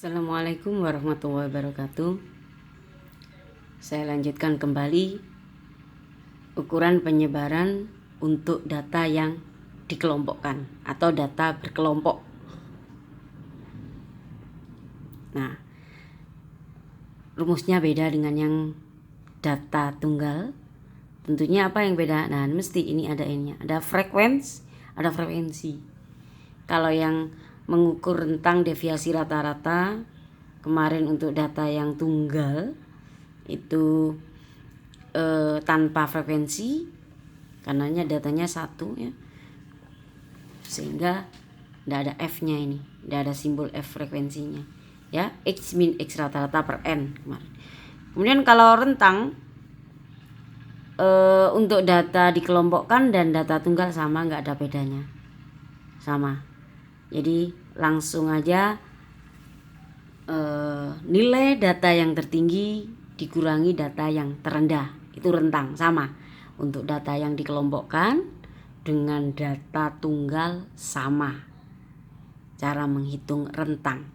Assalamualaikum warahmatullahi wabarakatuh. Saya lanjutkan kembali ukuran penyebaran untuk data yang dikelompokkan atau data berkelompok. Nah, rumusnya beda dengan yang data tunggal. Tentunya apa yang beda? Nah, mesti ini ada N-nya. Ada frekuensi. Kalau yang mengukur rentang deviasi rata-rata kemarin untuk data yang tunggal itu tanpa frekuensi, karenanya datanya satu ya, sehingga tidak ada F-nya, ini tidak ada simbol F frekuensinya ya, X min X rata-rata per N kemarin. Kemudian kalau rentang untuk data dikelompokkan dan data tunggal sama, nggak ada bedanya, sama. Jadi langsung aja nilai data yang tertinggi dikurangi data yang terendah, itu rentang, sama. Untuk data yang dikelompokkan dengan data tunggal sama cara menghitung rentang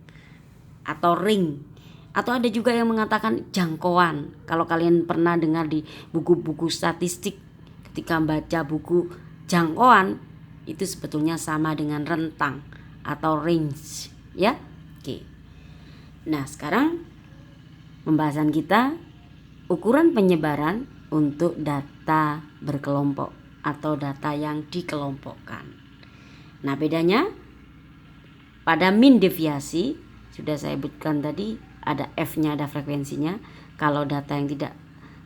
atau ring. Atau ada juga yang mengatakan jangkauan. Kalau kalian pernah dengar di buku-buku statistik, ketika membaca buku jangkauan, itu sebetulnya sama dengan rentang atau range ya. Oke. Nah, sekarang pembahasan kita ukuran penyebaran untuk data berkelompok atau data yang dikelompokkan. Nah, bedanya pada min deviasi sudah saya sebutkan tadi, ada F-nya, ada frekuensinya. Kalau data yang tidak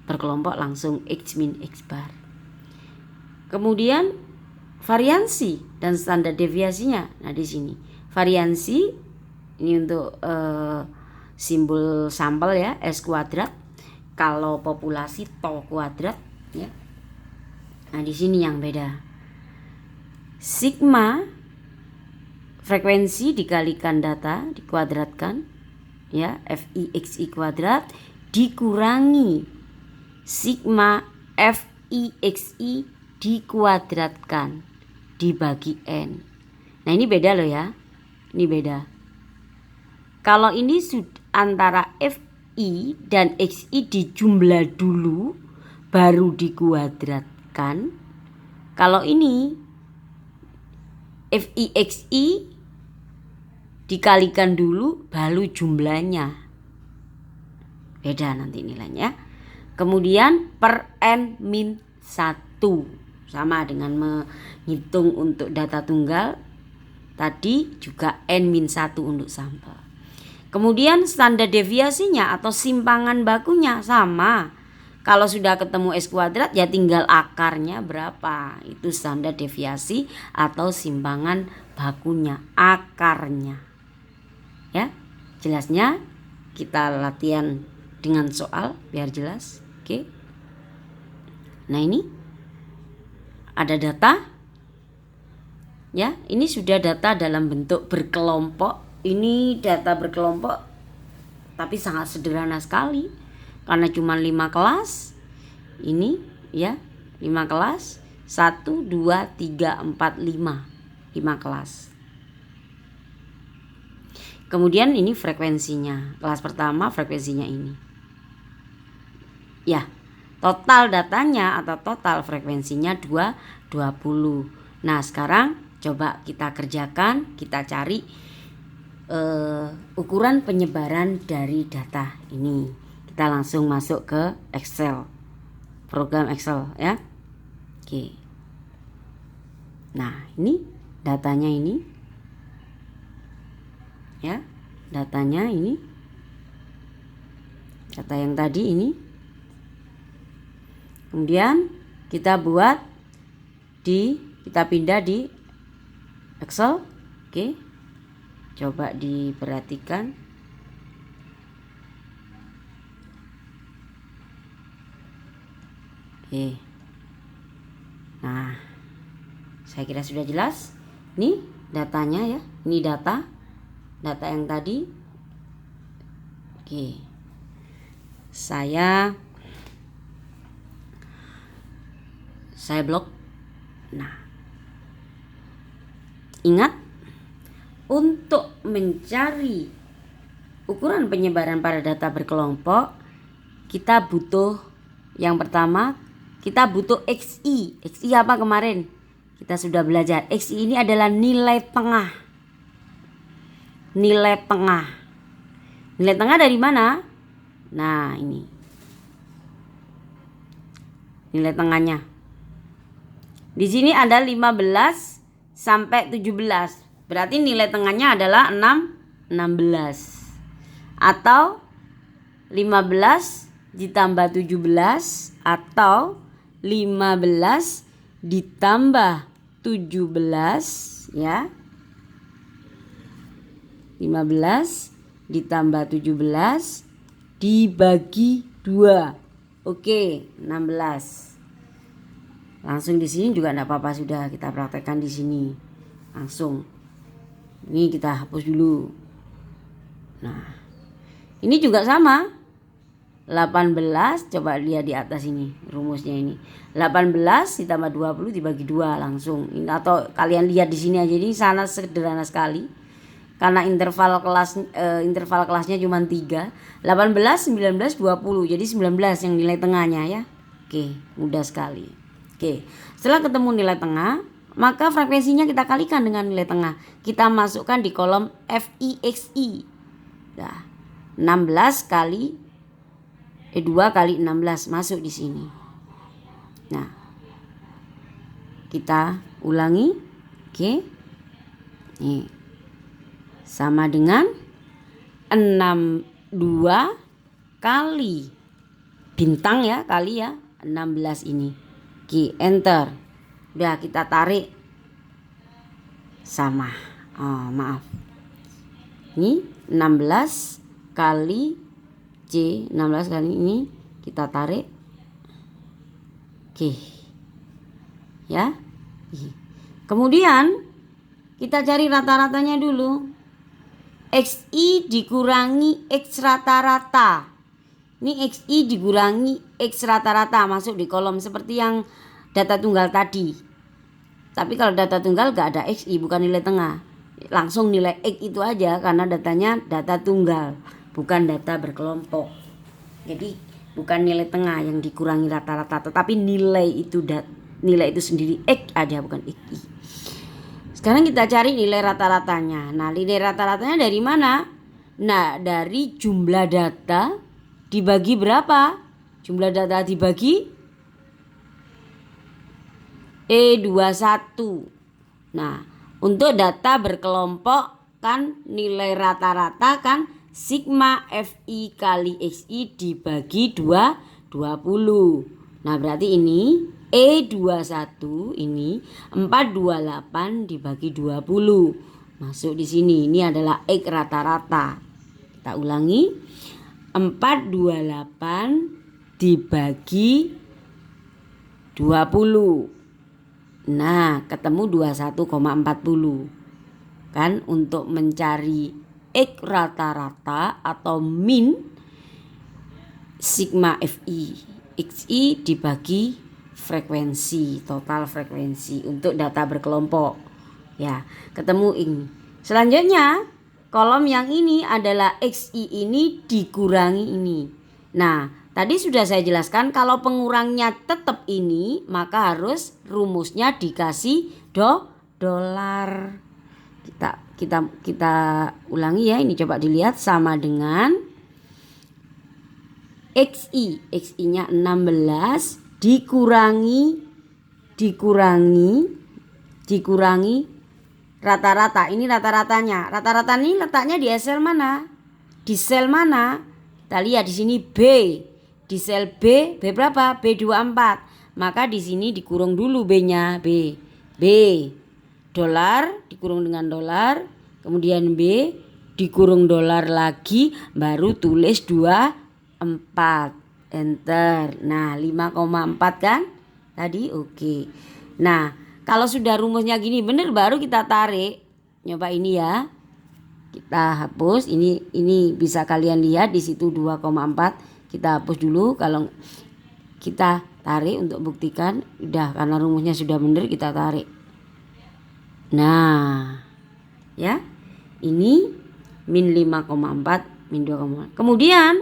berkelompok langsung X min X bar. Kemudian variansi dan standar deviasinya. Nah, di sini variansi ini untuk simbol sampel ya, S kuadrat. Kalau populasi to kuadrat ya. Nah, di sini yang beda. Sigma frekuensi dikalikan data dikuadratkan ya, FIXI kuadrat dikurangi sigma FIXI dikuadratkan dibagi N. Nah, ini beda loh ya. Ini beda. Kalau ini antara FI dan XI dijumlah dulu baru dikuadratkan. Kalau ini FIXI dikalikan dulu baru jumlahnya. Beda nanti nilainya. Kemudian per N min 1. Sama dengan menghitung untuk data tunggal tadi, juga N-1 untuk sampel. Kemudian standar deviasinya atau simpangan bakunya sama. Kalau sudah ketemu S kuadrat ya tinggal akarnya berapa. Itu standar deviasi atau simpangan bakunya, akarnya. Ya, jelasnya kita latihan dengan soal biar jelas. Oke. Nah, ini ada data ya, ini sudah data dalam bentuk berkelompok. Ini data berkelompok tapi sangat sederhana sekali karena cuma 5 kelas. Ini ya, 5 kelas, 1 2 3 4 5 kelas. Kemudian ini frekuensinya. Kelas pertama frekuensinya ini ya. Total datanya atau total frekuensinya 20. Nah, sekarang coba kita kerjakan, kita cari ukuran penyebaran dari data ini. Kita langsung masuk ke Excel, program Excel ya. Oke. Nah, ini datanya ini ya, datanya ini, data yang tadi ini. Kemudian kita kita pindah di Excel. Oke. Coba diperhatikan. Oke. Nah, saya kira sudah jelas. Ini datanya ya. Ini data yang tadi. Oke. Saya blok. Nah, ingat untuk mencari ukuran penyebaran pada data berkelompok, kita butuh yang pertama, kita butuh XI. XI apa kemarin? Kita sudah belajar. XI ini adalah nilai tengah. Nilai tengah. Nilai tengah dari mana? Nah, ini. Nilai tengahnya. Di sini ada 15 sampai 17. Berarti nilai tengahnya adalah 16. Atau 15 ditambah 17 atau 15 ditambah 17 ya. 15 ditambah 17 dibagi 2. Oke, 16. Langsung di sini juga enggak apa-apa, sudah kita praktekkan di sini. Langsung. Ini kita hapus dulu. Nah, ini juga sama. 18, coba lihat di atas ini rumusnya ini. 18 ditambah 20 dibagi 2 langsung. Ini, atau kalian lihat di sini aja, ini sangat sederhana sekali. Karena interval kelasnya cuma 3. 18, 19, 20. Jadi 19 yang nilai tengahnya ya. Oke, mudah sekali. Oke, setelah ketemu nilai tengah, maka frekuensinya kita kalikan dengan nilai tengah. Kita masukkan di kolom FIXI. Nah, 16 kali 2 kali 16 masuk di sini. Nah, kita ulangi. Oke. Nih. Sama dengan 62 kali bintang ya, kali ya 16 ini. Oke, enter. Udah kita tarik. Sama. Oh, maaf. Ini 16 kali C, 16 kali ini kita tarik. Oke. Ya. Kemudian kita cari rata-ratanya dulu. XI dikurangi X rata-rata. Ini XI dikurangi X rata-rata masuk di kolom seperti yang data tunggal tadi. Tapi kalau data tunggal gak ada XI, bukan nilai tengah. Langsung nilai X itu aja karena datanya data tunggal, bukan data berkelompok. Jadi bukan nilai tengah yang dikurangi rata-rata, tetapi nilai itu sendiri X ada, bukan XI. Sekarang kita cari nilai rata-ratanya. Nah, nilai rata-ratanya dari mana? Nah, dari jumlah data dibagi berapa? Jumlah data dibagi E21. Nah, untuk data berkelompok kan nilai rata-rata kan sigma FI kali XI dibagi 2, 20. Nah, berarti ini E21 ini 428 dibagi 20. Masuk di sini. Ini adalah X rata-rata. Kita ulangi. 428 dibagi 20. Nah, ketemu 21,40. Kan untuk mencari X rata-rata atau min sigma FI XI dibagi frekuensi, total frekuensi untuk data berkelompok. Ya, ketemu ini. Selanjutnya, kolom yang ini adalah XI ini dikurangi ini. Nah, tadi sudah saya jelaskan kalau pengurangnya tetap ini, maka harus rumusnya dikasih dolar. Kita ulangi ya, ini coba dilihat sama dengan XI-nya 16 dikurangi rata-rata. Ini rata-ratanya. Rata-rata ini letaknya di sel mana? Di sel mana? Kita lihat di sini B. Di sel B berapa? B24. Maka di sini dikurung dulu B-nya, B. Dolar dikurung dengan dolar, kemudian B dikurung dolar lagi, baru tulis 24. Enter. Nah, 5,4 kan? Tadi oke. Nah, kalau sudah rumusnya gini bener baru kita tarik. Nyoba ini ya. Kita hapus. Ini bisa kalian lihat di situ 2,4. Kita hapus dulu. Kalau kita tarik untuk buktikan, udah karena rumusnya sudah bener kita tarik. Nah, ya. Ini min 5,4 min 2,8. Kemudian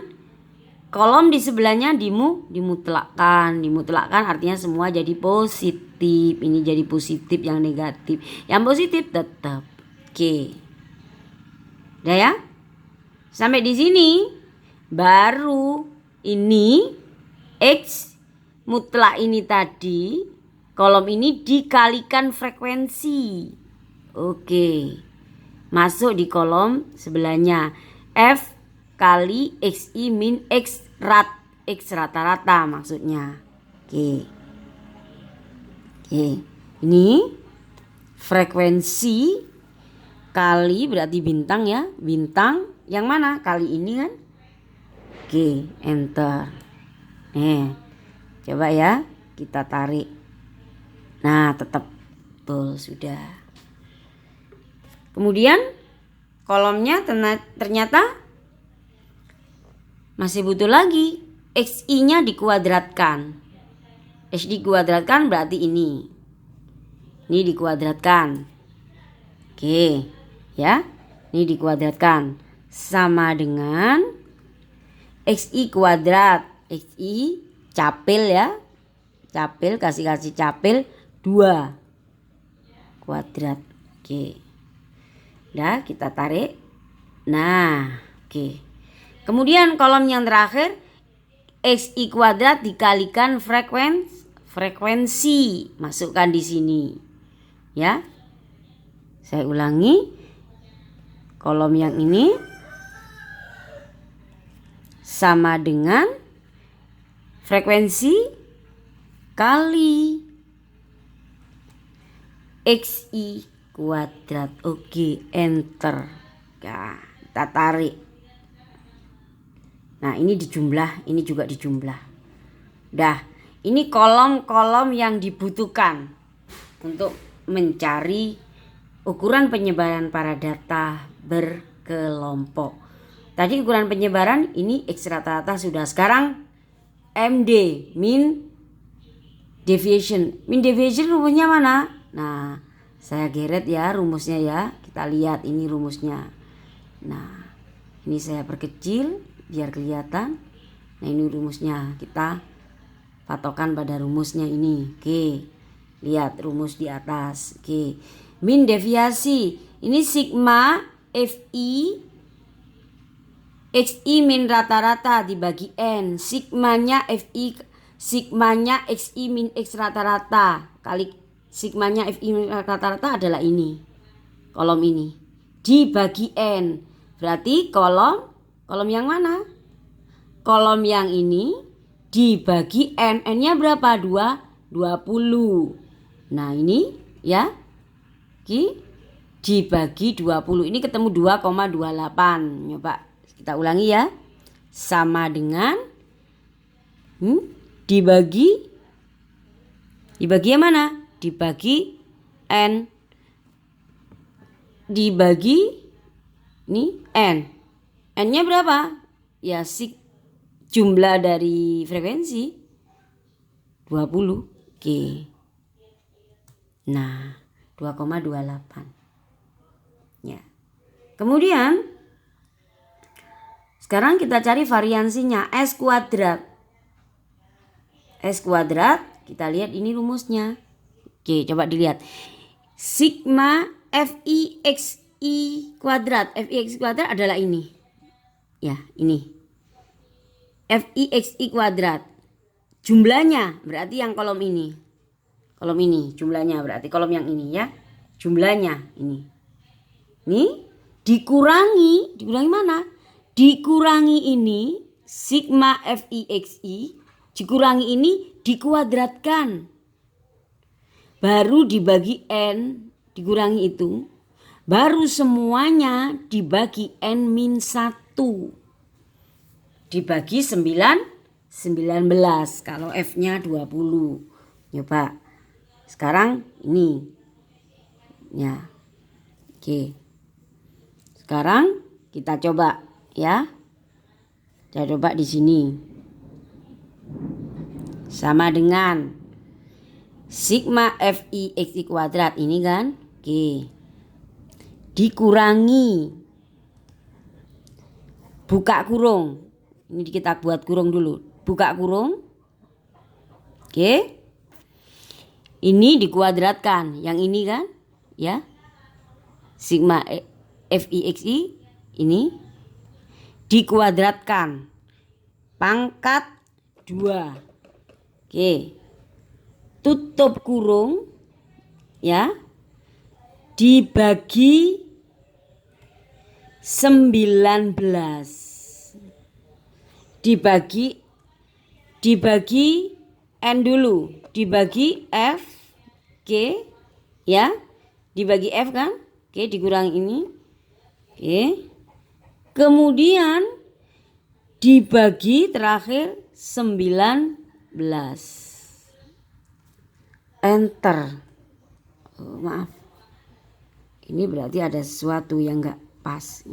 kolom di sebelahnya dimutlakkan. Dimutlakkan artinya semua jadi positif. Ini jadi positif, yang negatif. Yang positif tetap. Oke. Udah ya? Sampai di sini baru ini X mutlak ini tadi, kolom ini dikalikan frekuensi. Oke. Masuk di kolom sebelahnya. F kali XI min X rata-rata maksudnya. Oke. Oke. Ini frekuensi kali berarti bintang ya. Bintang yang mana? Kali ini kan. Oke, enter. Coba ya kita tarik. Nah, tetap betul sudah. Kemudian kolomnya ternyata masih butuh lagi. XI-nya dikuadratkan. X dikuadratkan berarti ini. Ini dikuadratkan. Oke. Ya, ini dikuadratkan sama dengan XI kuadrat. XI capil ya, capil kasih capil 2 kuadrat. Oke, udah kita tarik. Nah, oke. Kemudian kolom yang terakhir XI kuadrat dikalikan frekuensi, masukkan di sini ya. Saya ulangi. Kolom yang ini sama dengan frekuensi kali XI kuadrat. Oke, enter. Nah, kita tarik. Nah, ini dijumlah, ini juga dijumlah. Dah, ini kolom-kolom yang dibutuhkan untuk mencari ukuran penyebaran para data berkelompok. Tadi ukuran penyebaran ini X rata-rata sudah. Sekarang MD, mean deviation. Mean deviation rumusnya mana? Nah, saya geret ya rumusnya ya. Kita lihat ini rumusnya. Nah, ini saya perkecil biar kelihatan. Nah, ini rumusnya. Kita patokan pada rumusnya ini. Oke. Lihat rumus di atas. Oke. Mean deviasi. Ini sigma FI XI min rata-rata dibagi N. Sigmanya XI min X rata-rata kali sigmanya FI min rata-rata adalah ini. Kolom ini dibagi N. Berarti kolom yang mana? Kolom yang ini dibagi N. N-nya berapa? 20. Nah, ini ya. Dibagi 20. Ini ketemu 2,28. Coba kita ulangi ya. Sama dengan dibagi yang mana? Dibagi N. Dibagi ini N. N-nya berapa? Ya jumlah dari frekuensi 20. Oke. Nah, 2,28. Ya. Kemudian sekarang kita cari variansinya S kuadrat. S kuadrat, kita lihat ini rumusnya. Oke, coba dilihat. Sigma FIXI kuadrat. FIXI kuadrat adalah ini. Ya, ini. FIXI kuadrat. Jumlahnya berarti yang kolom ini. Kolom ini jumlahnya berarti kolom yang ini ya. Jumlahnya ini. Ini dikurangi mana? Dikurangi ini sigma FIXI, dikurangi ini dikuadratkan. Baru dibagi N, dikurangi itu. Baru semuanya dibagi N-1. Dibagi 19 kalau F-nya 20. Coba. Sekarang ini. Ya. Oke. Sekarang kita coba ya. Kita coba di sini. Sama dengan sigma FIXI kuadrat ini kan. Oke. Dikurangi buka kurung. Ini kita buat kurung dulu. Buka kurung. Oke. Ini dikuadratkan. Yang ini kan, ya. Sigma FIXI ini dikuadratkan. Pangkat 2. Oke. Tutup kurung, ya. Dibagi 19. Dibagi N dulu, dibagi F, oke, ya, dibagi F kan, oke, dikurang ini, oke, kemudian dibagi terakhir 19, enter. Oh, maaf, ini berarti ada sesuatu yang enggak pas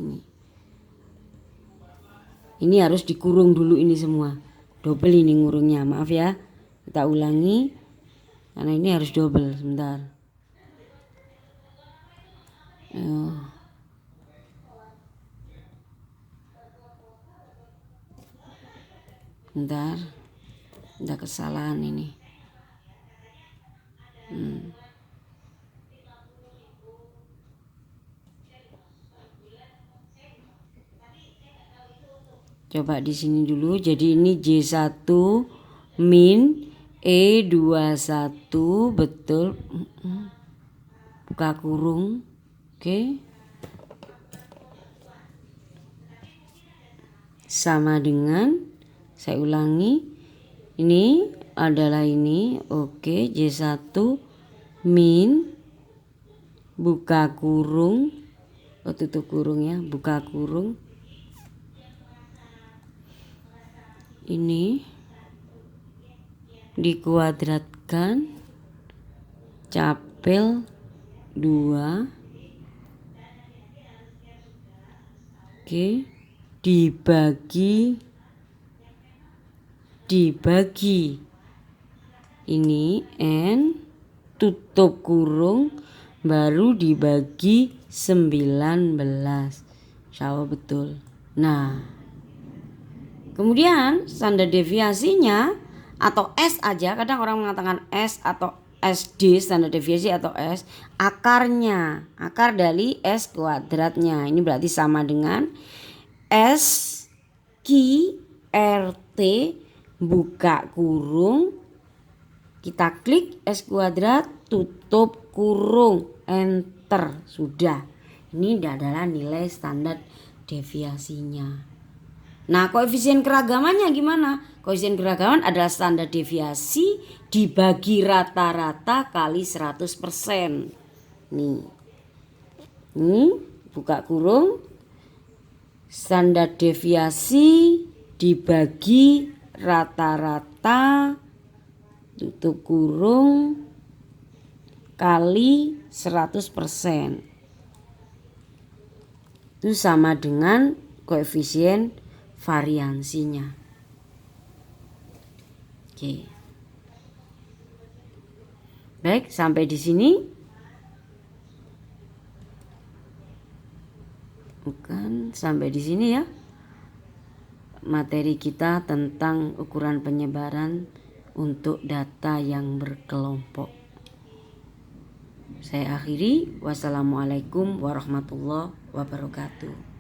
ini harus dikurung dulu ini semua. Double ini ngurungnya, maaf ya. Kita ulangi. Karena ini harus double, sebentar. Bentar. Ada kesalahan ini. Coba di sini dulu. Jadi ini J1 min E21, betul. Buka kurung. Oke. Sama dengan, saya ulangi. Ini adalah ini. Oke, J1 min buka kurung. Tutup kurung ya, buka kurung. Ini dikuadratkan capel 2, oke, dibagi ini N, tutup kurung, baru dibagi 19. Insyaallah betul. Nah, kemudian standar deviasinya atau S aja, kadang orang mengatakan S atau SD, standar deviasi atau S, akarnya, akar dari S kuadratnya. Ini berarti sama dengan S Q RT buka kurung, kita klik S kuadrat, tutup kurung, enter, sudah. Ini adalah nilai standar deviasinya. Nah, koefisien keragamannya gimana? Koefisien keragaman adalah standar deviasi dibagi rata-rata kali 100%. Nih. Ini buka kurung. Standar deviasi dibagi rata-rata, tutup kurung, kali 100%. Itu sama dengan koefisien variansinya. Oke. Baik, sampai di sini. Bukan, sampai di sini ya. Materi kita tentang ukuran penyebaran untuk data yang berkelompok. Saya akhiri. Wassalamualaikum warahmatullahi wabarakatuh.